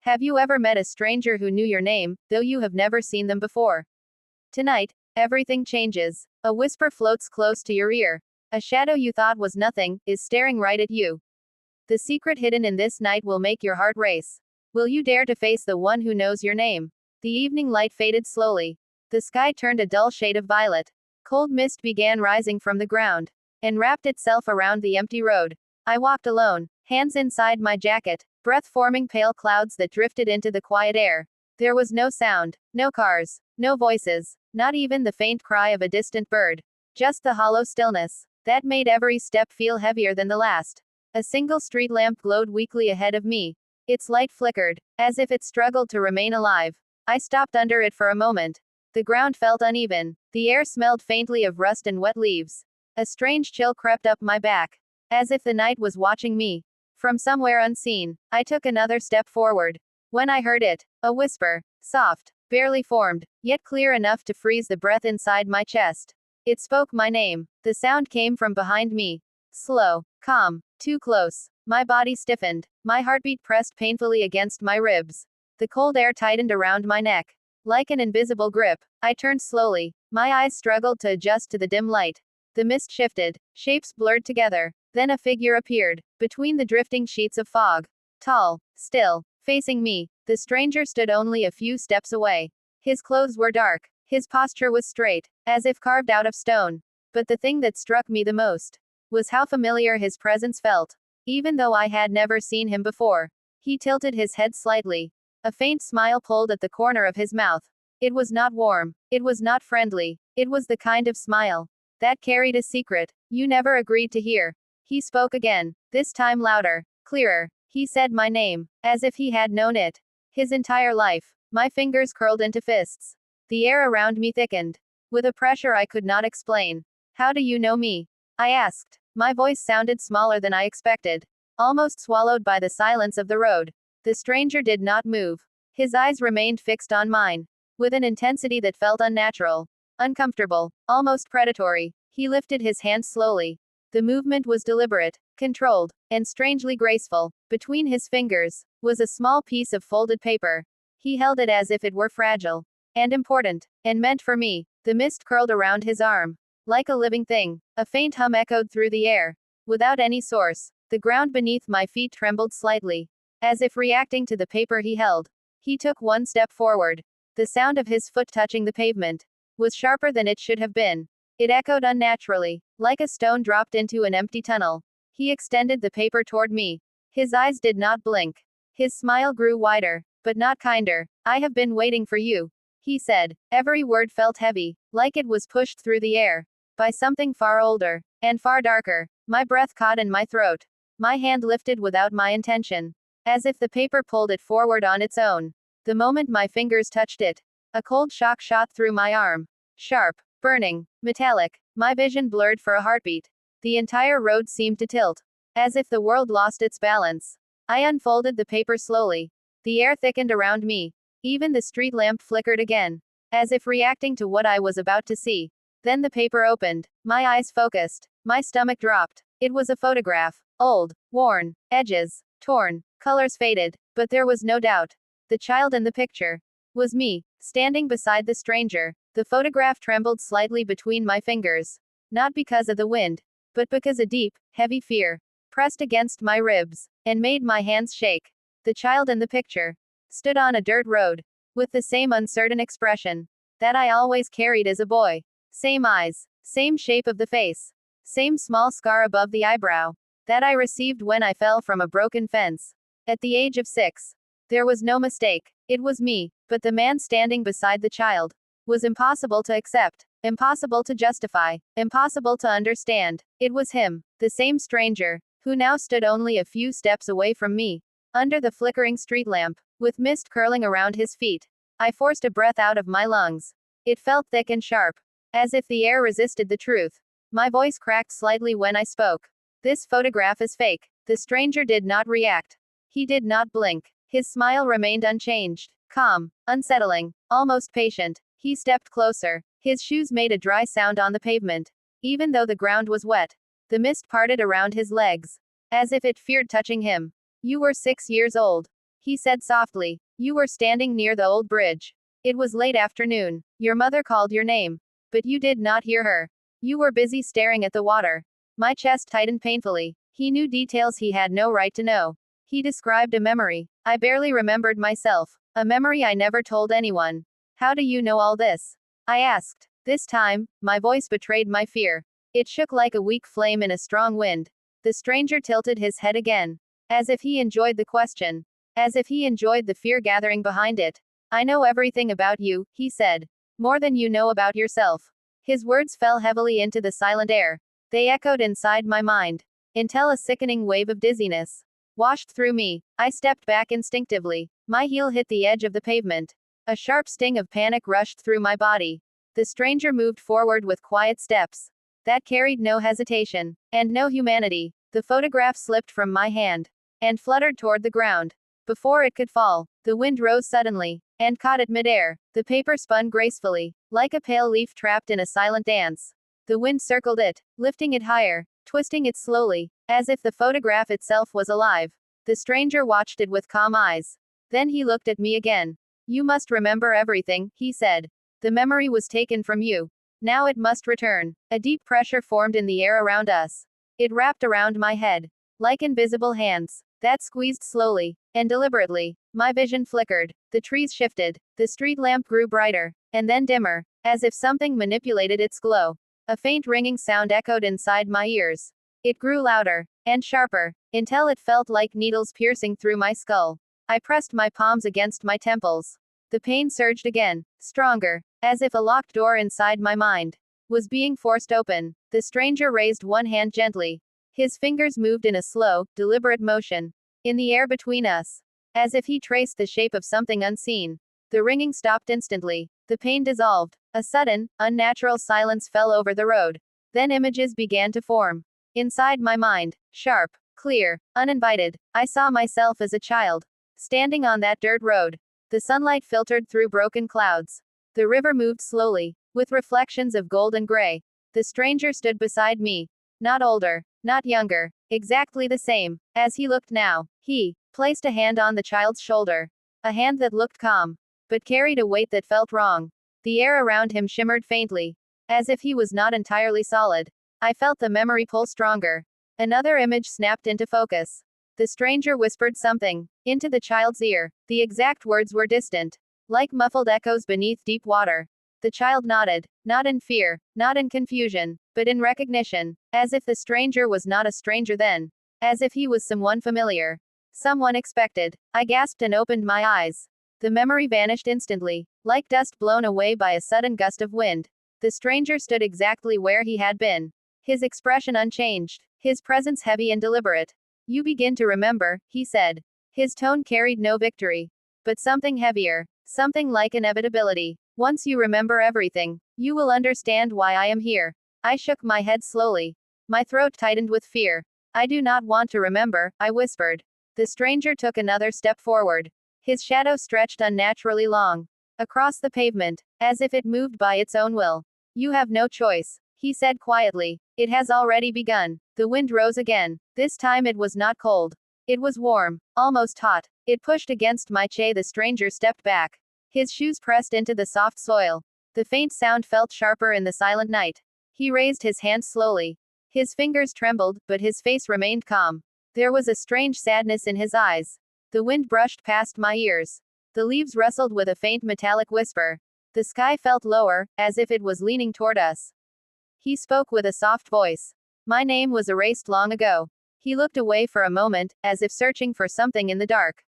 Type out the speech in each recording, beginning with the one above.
Have you ever met a stranger who knew your name, though you have never seen them before? Tonight, everything changes. A whisper floats close to your ear. A shadow you thought was nothing is staring right at you. The secret hidden in this night will make your heart race. Will you dare to face the one who knows your name? The evening light faded slowly. The sky turned a dull shade of violet. Cold mist began rising from the ground and wrapped itself around the empty road. I walked alone, hands inside my jacket, breath forming pale clouds that drifted into the quiet air. There was no sound, no cars, no voices, not even the faint cry of a distant bird. Just the hollow stillness that made every step feel heavier than the last. A single street lamp glowed weakly ahead of me. Its light flickered, as if it struggled to remain alive. I stopped under it for a moment. The ground felt uneven. The air smelled faintly of rust and wet leaves. A strange chill crept up my back, as if the night was watching me. From somewhere unseen, I took another step forward. When I heard it, a whisper, soft, barely formed, yet clear enough to freeze the breath inside my chest. It spoke my name. The sound came from behind me. Slow, calm, too close. My body stiffened. My heartbeat pressed painfully against my ribs. The cold air tightened around my neck. Like an invisible grip, I turned slowly. My eyes struggled to adjust to the dim light. The mist shifted. Shapes blurred together. Then a figure appeared, between the drifting sheets of fog. Tall, still, facing me, the stranger stood only a few steps away. His clothes were dark. His posture was straight, as if carved out of stone. But the thing that struck me the most was how familiar his presence felt. Even though I had never seen him before. He tilted his head slightly. A faint smile pulled at the corner of his mouth. It was not warm. It was not friendly. It was the kind of smile that carried a secret you never agreed to hear. He spoke again, this time louder, clearer. He said my name, as if he had known it his entire life. My fingers curled into fists. The air around me thickened with a pressure I could not explain. How do you know me? I asked. My voice sounded smaller than I expected, almost swallowed by the silence of the road. The stranger did not move. His eyes remained fixed on mine, with an intensity that felt unnatural, uncomfortable, almost predatory. He lifted his hand slowly. The movement was deliberate, controlled, and strangely graceful. Between his fingers was a small piece of folded paper. He held it as if it were fragile, and important, and meant for me. The mist curled around his arm, like a living thing. A faint hum echoed through the air, without any source. The ground beneath my feet trembled slightly, as if reacting to the paper he held. He took one step forward. The sound of his foot touching the pavement was sharper than it should have been. It echoed unnaturally, like a stone dropped into an empty tunnel. He extended the paper toward me. His eyes did not blink. His smile grew wider, but not kinder. I have been waiting for you, he said. Every word felt heavy, like it was pushed through the air by something far older, and far darker. My breath caught in my throat. My hand lifted without my intention, as if the paper pulled it forward on its own. The moment my fingers touched it, a cold shock shot through my arm. Sharp, burning, metallic. My vision blurred for a heartbeat. The entire road seemed to tilt, as if the world lost its balance. I unfolded the paper slowly. The air thickened around me. Even the street lamp flickered again, as if reacting to what I was about to see. Then the paper opened. My eyes focused. My stomach dropped. It was a photograph. Old, worn, edges torn, colors faded. But there was no doubt. The child in the picture was me, standing beside the stranger. The photograph trembled slightly between my fingers. Not because of the wind, but because a deep, heavy fear pressed against my ribs and made my hands shake. The child in the picture stood on a dirt road, with the same uncertain expression that I always carried as a boy. Same eyes, same shape of the face, same small scar above the eyebrow that I received when I fell from a broken fence at the age of 6. There was no mistake. It was me, but the man standing beside the child was impossible to accept, impossible to justify, impossible to understand. It was him, the same stranger, who now stood only a few steps away from me, under the flickering street lamp, with mist curling around his feet. I forced a breath out of my lungs. It felt thick and sharp, as if the air resisted the truth. My voice cracked slightly when I spoke. This photograph is fake. The stranger did not react. He did not blink. His smile remained unchanged, calm, unsettling, almost patient. He stepped closer. His shoes made a dry sound on the pavement, even though the ground was wet. The mist parted around his legs, as if it feared touching him. You were 6 years old. he said softly. You were standing near the old bridge. It was late afternoon. Your mother called your name. But you did not hear her. You were busy staring at the water. My chest tightened painfully. He knew details he had no right to know. He described a memory. I barely remembered myself. A memory I never told anyone. How do you know all this? I asked. This time, my voice betrayed my fear. It shook like a weak flame in a strong wind. The stranger tilted his head again. As if he enjoyed the question. As if he enjoyed the fear gathering behind it. I know everything about you, he said. More than you know about yourself. His words fell heavily into the silent air. They echoed inside my mind. Until a sickening wave of dizziness washed through me. I stepped back instinctively. My heel hit the edge of the pavement. A sharp sting of panic rushed through my body. The stranger moved forward with quiet steps that carried no hesitation and no humanity. The photograph slipped from my hand and fluttered toward the ground. Before it could fall, the wind rose suddenly and caught it midair. The paper spun gracefully, like a pale leaf trapped in a silent dance. The wind circled it, lifting it higher, twisting it slowly, as if the photograph itself was alive. The stranger watched it with calm eyes. Then he looked at me again. You must remember everything, he said. The memory was taken from you. Now it must return. A deep pressure formed in the air around us. It wrapped around my head, like invisible hands that squeezed slowly and deliberately. My vision flickered. The trees shifted. The street lamp grew brighter, and then dimmer, as if something manipulated its glow. A faint ringing sound echoed inside my ears. It grew louder and sharper, until it felt like needles piercing through my skull. I pressed my palms against my temples. The pain surged again, stronger, as if a locked door inside my mind was being forced open. The stranger raised one hand gently. His fingers moved in a slow, deliberate motion in the air between us, as if he traced the shape of something unseen. The ringing stopped instantly. The pain dissolved. A sudden, unnatural silence fell over the road. Then images began to form inside my mind, sharp, clear, uninvited. I saw myself as a child, standing on that dirt road. The sunlight filtered through broken clouds. The river moved slowly, with reflections of gold and gray. The stranger stood beside me. Not older, not younger, exactly the same. As he looked now, he placed a hand on the child's shoulder. A hand that looked calm, but carried a weight that felt wrong. The air around him shimmered faintly, as if he was not entirely solid. I felt the memory pull stronger. Another image snapped into focus. The stranger whispered something into the child's ear. The exact words were distant, like muffled echoes beneath deep water. The child nodded, not in fear, not in confusion, but in recognition, as if the stranger was not a stranger then, as if he was someone familiar, someone expected. I gasped and opened my eyes. The memory vanished instantly, like dust blown away by a sudden gust of wind. The stranger stood exactly where he had been, his expression unchanged, his presence heavy and deliberate. You begin to remember, he said. His tone carried no victory, but something heavier, something like inevitability. Once you remember everything, you will understand why I am here. I shook my head slowly. My throat tightened with fear. I do not want to remember, I whispered. The stranger took another step forward. His shadow stretched unnaturally long across the pavement, as if it moved by its own will. You have no choice, he said quietly. It has already begun. The wind rose again. This time it was not cold. It was warm, almost hot. It pushed against my chair. The stranger stepped back. His shoes pressed into the soft soil. The faint sound felt sharper in the silent night. He raised his hand slowly. His fingers trembled, but his face remained calm. There was a strange sadness in his eyes. The wind brushed past my ears. The leaves rustled with a faint metallic whisper. The sky felt lower, as if it was leaning toward us. He spoke with a soft voice. My name was erased long ago. He looked away for a moment, as if searching for something in the dark.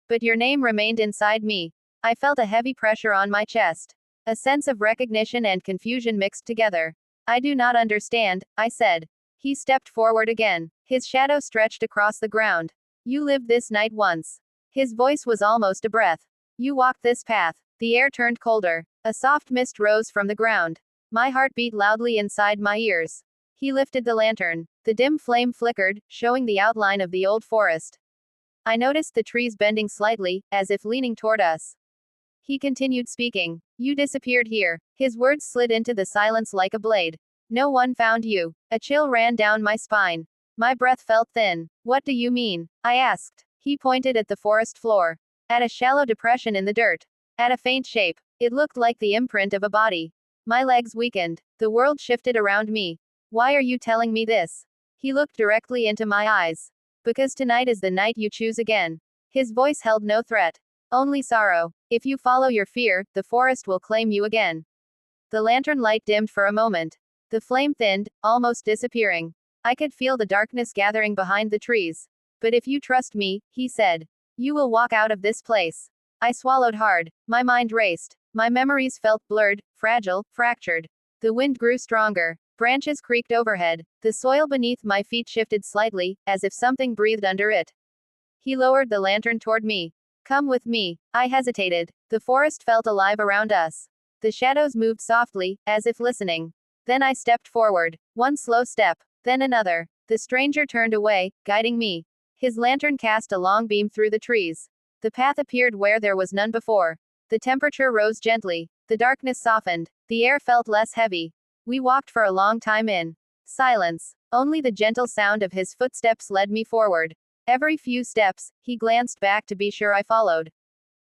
But your name remained inside me. I felt a heavy pressure on my chest. A sense of recognition and confusion mixed together. I do not understand, I said. He stepped forward again. His shadow stretched across the ground. You lived this night once. His voice was almost a breath. You walked this path. The air turned colder. A soft mist rose from the ground. My heart beat loudly inside my ears. He lifted the lantern. The dim flame flickered, showing the outline of the old forest. I noticed the trees bending slightly, as if leaning toward us. He continued speaking. You disappeared here. His words slid into the silence like a blade. No one found you. A chill ran down my spine. My breath felt thin. What do you mean? I asked. He pointed at the forest floor. At a shallow depression in the dirt. At a faint shape. It looked like the imprint of a body. My legs weakened. The world shifted around me. Why are you telling me this? He looked directly into my eyes. Because tonight is the night you choose again. His voice held no threat. Only sorrow. If you follow your fear, the forest will claim you again. The lantern light dimmed for a moment. The flame thinned, almost disappearing. I could feel the darkness gathering behind the trees. But if you trust me, he said, you will walk out of this place. I swallowed hard. My mind raced. My memories felt blurred, fragile, fractured. The wind grew stronger. Branches creaked overhead. The soil beneath my feet shifted slightly, as if something breathed under it. He lowered the lantern toward me. Come with me. I hesitated. The forest felt alive around us. The shadows moved softly, as if listening. Then I stepped forward. One slow step. Then another. The stranger turned away, guiding me. His lantern cast a long beam through the trees. The path appeared where there was none before. The temperature rose gently. The darkness softened. The air felt less heavy. We walked for a long time in silence. Only the gentle sound of his footsteps led me forward. Every few steps, he glanced back to be sure I followed.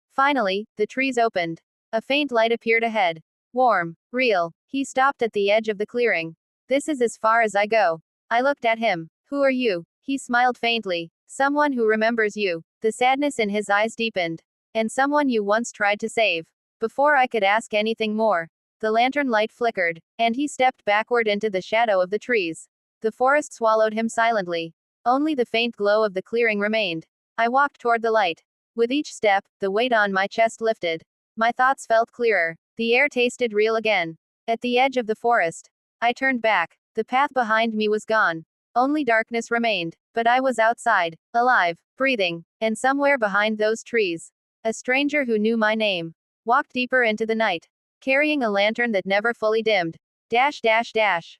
Finally, the trees opened. A faint light appeared ahead. Warm. Real. He stopped at the edge of the clearing. This is as far as I go. I looked at him. Who are you? He smiled faintly. Someone who remembers you. The sadness in his eyes deepened. And someone you once tried to save. Before I could ask anything more, the lantern light flickered, and he stepped backward into the shadow of the trees. The forest swallowed him silently. Only the faint glow of the clearing remained. I walked toward the light. With each step, the weight on my chest lifted. My thoughts felt clearer. The air tasted real again. At the edge of the forest, I turned back. The path behind me was gone. Only darkness remained. But I was outside, alive, breathing, and somewhere behind those trees, a stranger who knew my name walked deeper into the night, carrying a lantern that never fully dimmed. Dash dash dash.